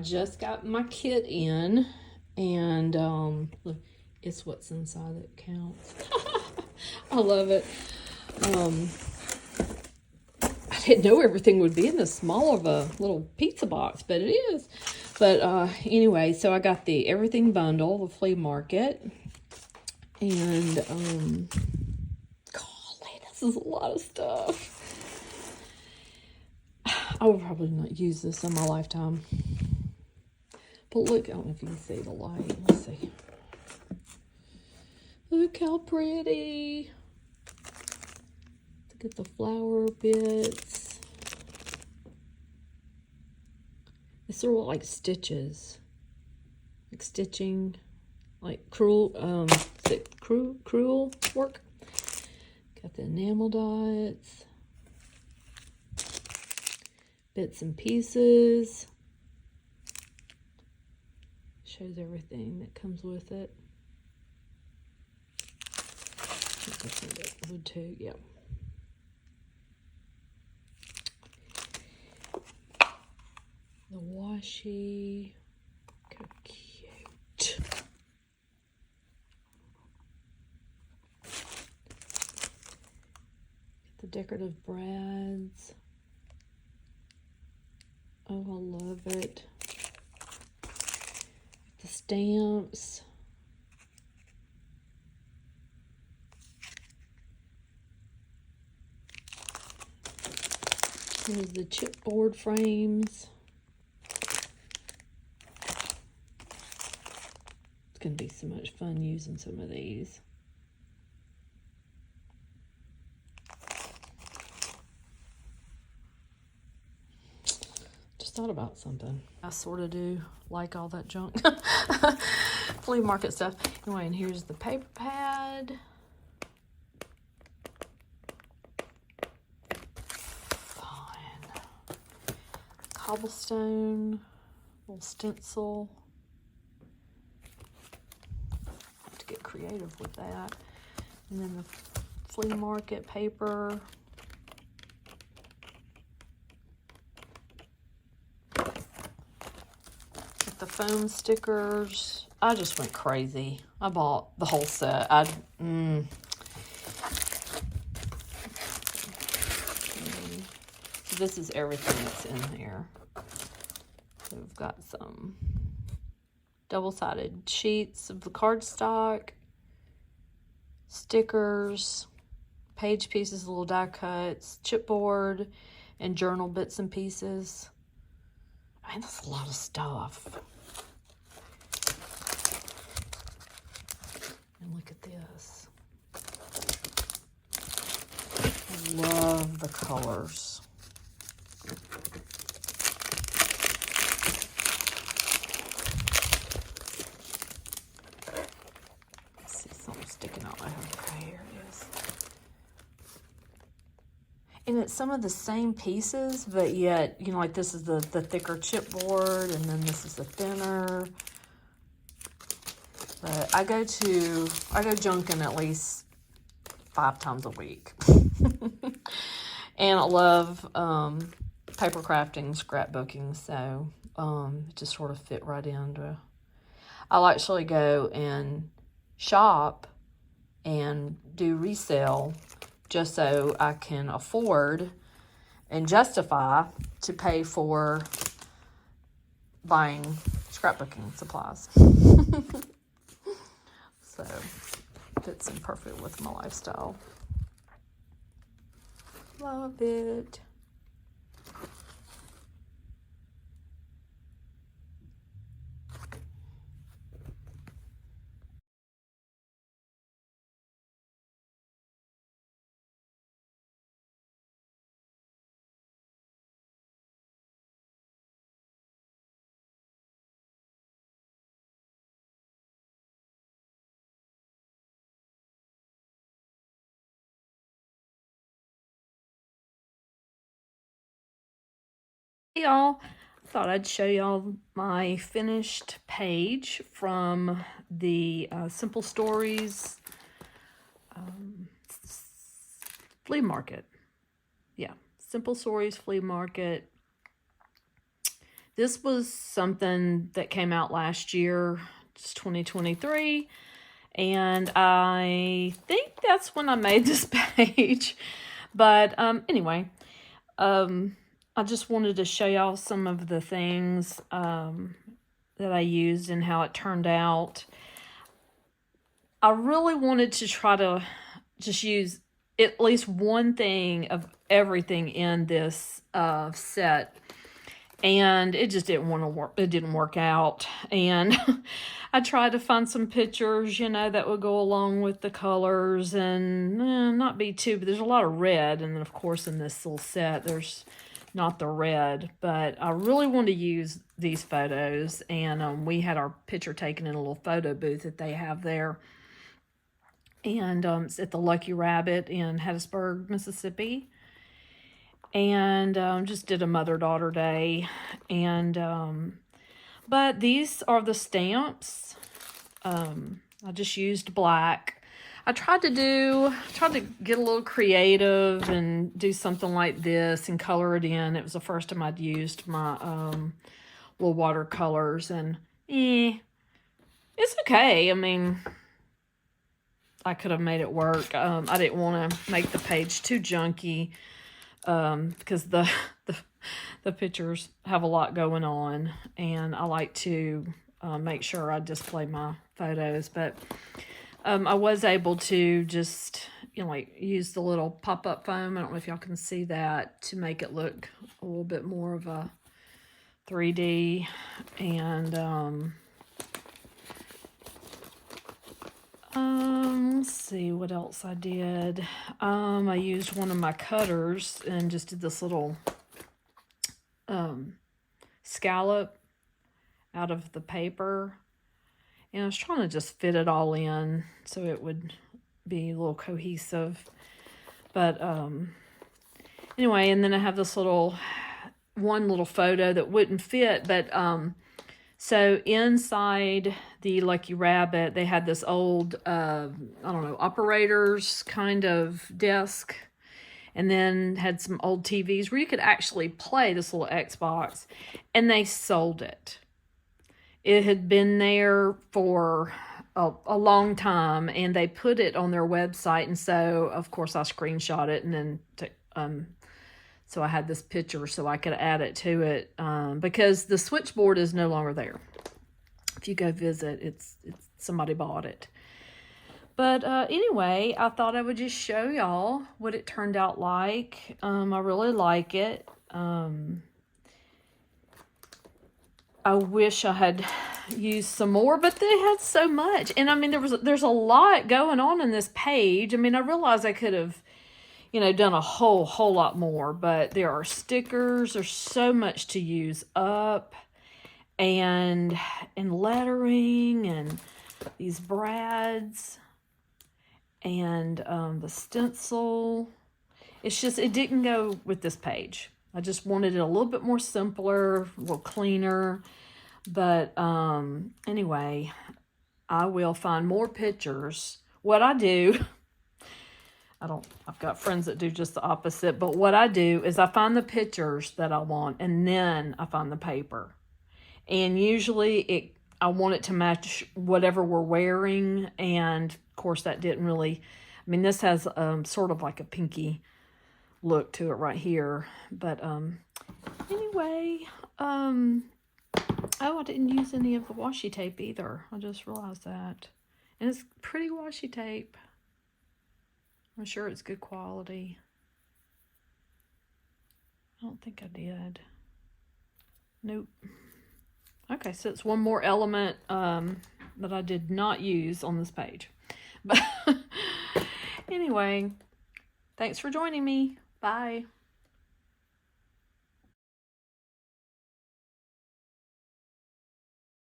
just got my kit in, and look, it's what's inside that counts. I love it. I didn't know everything would be in this small of a little pizza box, but it is. But anyway, so I got the everything bundle, the flea market, and golly, this is a lot of stuff. I will probably not use this in my lifetime. But look, I don't know if you can see the light. Let's see. Look how pretty. Look at the flower bits. It's sort of like stitches. Like stitching. Like cruel, is it cruel work? Got the enamel dots. Bits and pieces. Shows everything that comes with it. Wood too, yeah. The washi. How cute. The decorative brads. Oh, I love it. The stamps. Here's the chipboard frames. It's going to be so much fun using some of these. Thought about something. I sort of do like all that junk. Flea market stuff. Anyway, and here's the paper pad. Fine. Cobblestone. Little stencil. Have to get creative with that. And then the flea market paper. The foam stickers. I just went crazy. I bought the whole set. So this is everything that's in here. So we've got some double-sided sheets of the cardstock, stickers, page pieces, little die cuts, chipboard, and journal bits and pieces. I mean, that's a lot of stuff. And look at this. I love the colors. Let's see something sticking out my hair. Okay, here it is. And it's some of the same pieces, but yet, you know, like this is the thicker chipboard, and then this is the thinner. But I go junking at least 5 times a week. And I love paper crafting, scrapbooking, so it just sort of fit right into. I'll actually go and shop and do resale just so I can afford and justify to pay for buying scrapbooking supplies. So, fits in perfect with my lifestyle. Love it. Hey y'all, thought I'd show y'all my finished page from the Simple Stories flea market. Yeah, Simple Stories flea market. this was something that came out last year. It's 2023. And I think that's when I made this page. But anyway, I just wanted to show y'all some of the things that I used and how it turned out. I really wanted to try to just use at least one thing of everything in this set. And it just didn't want to work. It didn't work out. And I tried to find some pictures, you know, that would go along with the colors and not be too, but there's a lot of red. And then, of course, in this little set, there's not the red. But I really wanted to use these photos. And we had our picture taken in a little photo booth that they have there. And it's at the Lucky Rabbit in Hattiesburg, Mississippi. And just did a mother-daughter day. And but these are the stamps. I just used black. I tried to get a little creative and do something like this and color it in. It was the first time I'd used my little watercolors, and it's okay. I mean, I could have made it work. I didn't want to make the page too junky. Because the pictures have a lot going on, and I like to make sure I display my photos. But I was able to just, you know, like use the little pop-up foam. I don't know if y'all can see that, to make it look a little bit more of a 3D. And let's see what else I did. I used one of my cutters and just did this little scallop out of the paper. And I was trying to just fit it all in so it would be a little cohesive. But anyway, and then I have this one little photo that wouldn't fit, but so inside the Lucky Rabbit, they had this old, I don't know, operator's kind of desk. And then had some old TVs where you could actually play this little Xbox. And they sold it. It had been there for a long time. And they put it on their website. And so, of course, I screenshot it. And then so I had this picture so I could add it to it, because the switchboard is no longer there. If you go visit, it's somebody bought it. But anyway, I thought I would just show y'all what it turned out like. I really like it. I wish I had used some more, but they had so much. And I mean, there's a lot going on in this page. I mean, I realized I could have, you know, done a whole lot more, but there are stickers. There's so much to use up, and lettering, and these brads, and the stencil. It's just, it didn't go with this page. I just wanted it a little bit more simpler, a little cleaner. But anyway, I will find more pictures. What I do, I've got friends that do just the opposite, but what I do is I find the pictures that I want, and then I find the paper. And usually I want it to match whatever we're wearing, and of course that didn't really, I mean, this has sort of like a pinky look to it right here. But anyway, oh, I didn't use any of the washi tape either. I just realized that. And it's pretty washi tape. I'm sure it's good quality. I don't think I did. Nope. Okay, so it's one more element that I did not use on this page. But anyway, thanks for joining me. Bye.